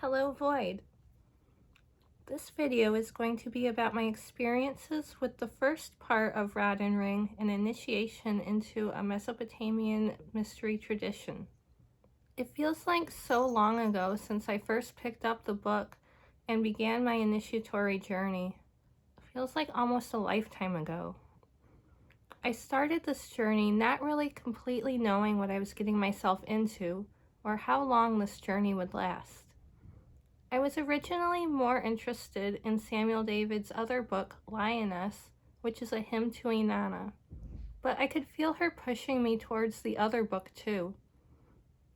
Hello Void. This video is going to be about my experiences with the first part of Rod and Ring, an initiation into a Mesopotamian mystery tradition. It feels like so long ago since I first picked up the book and began my initiatory journey. It feels like almost a lifetime ago. I started this journey not really completely knowing what I was getting myself into or how long this journey would last. I was originally more interested in Samuel David's other book, Lioness, which is a hymn to Inanna, but I could feel her pushing me towards the other book too.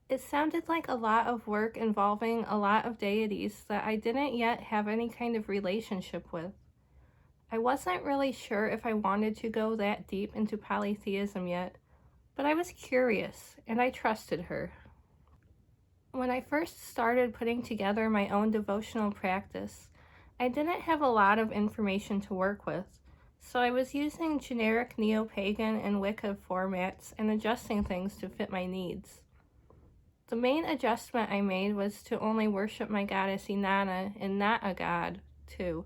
It sounded like a lot of work involving a lot of deities that I didn't yet have any kind of relationship with. I wasn't really sure if I wanted to go that deep into polytheism yet, but I was curious and I trusted her. When I first started putting together my own devotional practice, I didn't have a lot of information to work with, so I was using generic neo-pagan and Wicca formats and adjusting things to fit my needs. The main adjustment I made was to only worship my goddess Inanna and not a god, too.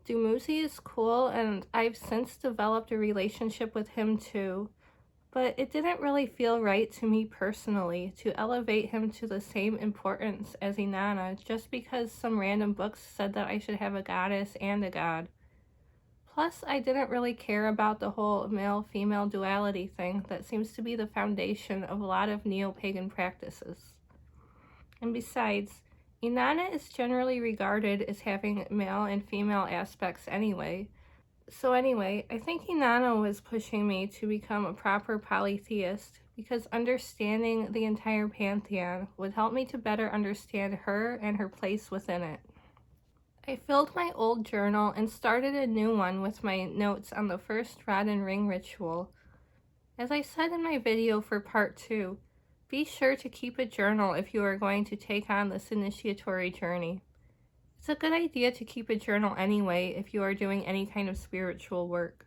Dumuzi is cool, and I've since developed a relationship with him too, but it didn't really feel right to me personally to elevate him to the same importance as Inanna just because some random books said that I should have a goddess and a god. Plus, I didn't really care about the whole male-female duality thing that seems to be the foundation of a lot of neo-pagan practices. And besides, Inanna is generally regarded as having male and female aspects anyway. So anyway, I think Inanna was pushing me to become a proper polytheist because understanding the entire pantheon would help me to better understand her and her place within it. I filled my old journal and started a new one with my notes on the first Rod and Ring ritual. As I said in my video for part 2, be sure to keep a journal if you are going to take on this initiatory journey. It's a good idea to keep a journal anyway if you are doing any kind of spiritual work.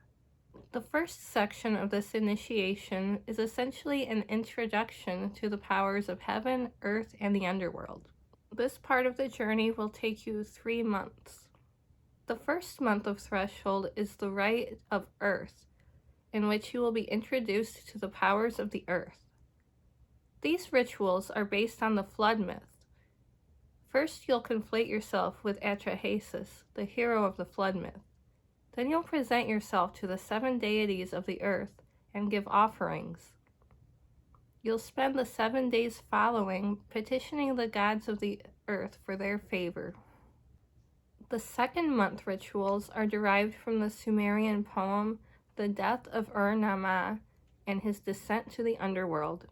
The first section of this initiation is essentially an introduction to the powers of heaven, earth, and the underworld. This part of the journey will take you 3 months. The first month of threshold is the rite of earth, in which you will be introduced to the powers of the earth. These rituals are based on the flood myth. First, you'll conflate yourself with Atrahasis, the hero of the flood myth. Then you'll present yourself to the 7 deities of the earth and give offerings. You'll spend the 7 days following petitioning the gods of the earth for their favor. The second month rituals are derived from the Sumerian poem, The Death of Ur-Namma and His Descent to the Underworld.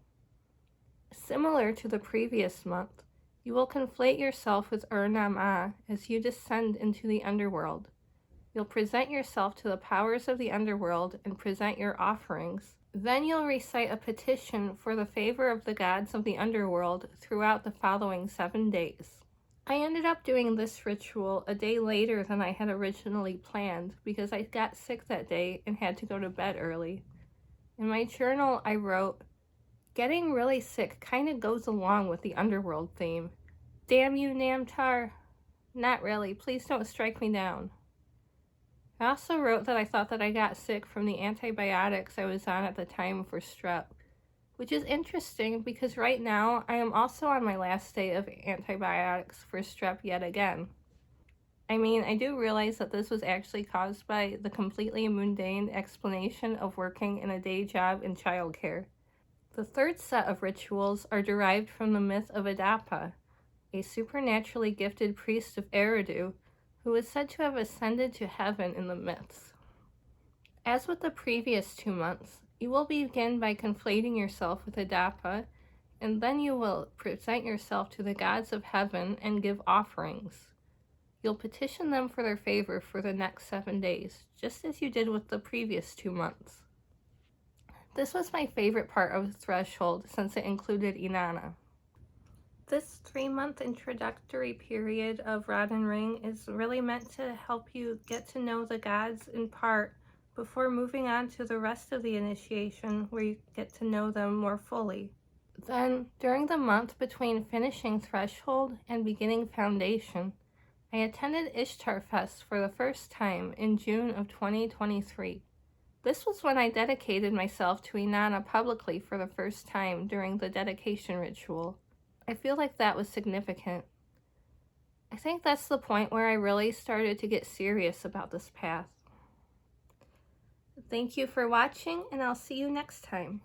Similar to the previous month, you will conflate yourself with Ur-Namma as you descend into the underworld. You'll present yourself to the powers of the underworld and present your offerings. Then you'll recite a petition for the favor of the gods of the underworld throughout the following 7 days. I ended up doing this ritual a day later than I had originally planned because I got sick that day and had to go to bed early. In my journal, I wrote, "Getting really sick kind of goes along with the underworld theme. Damn you, Namtar. Not really, please don't strike me down." I also wrote that I thought that I got sick from the antibiotics I was on at the time for strep, which is interesting because right now I am also on my last day of antibiotics for strep yet again. I mean, I do realize that this was actually caused by the completely mundane explanation of working in a day job in childcare. The third set of rituals are derived from the myth of Adapa, a supernaturally gifted priest of Eridu who is said to have ascended to heaven in the myths. As with the previous 2 months, you will begin by conflating yourself with Adapa, and then you will present yourself to the gods of heaven and give offerings. You'll petition them for their favor for the next 7 days, just as you did with the previous 2 months. This was my favorite part of Threshold since it included Inanna. This 3-month introductory period of Rod and Ring is really meant to help you get to know the gods in part before moving on to the rest of the initiation where you get to know them more fully. Then, during the month between finishing Threshold and beginning Foundation, I attended Ishtar Fest for the first time in June of 2023. This was when I dedicated myself to Inanna publicly for the first time during the dedication ritual. I feel like that was significant. I think that's the point where I really started to get serious about this path. Thank you for watching, and I'll see you next time.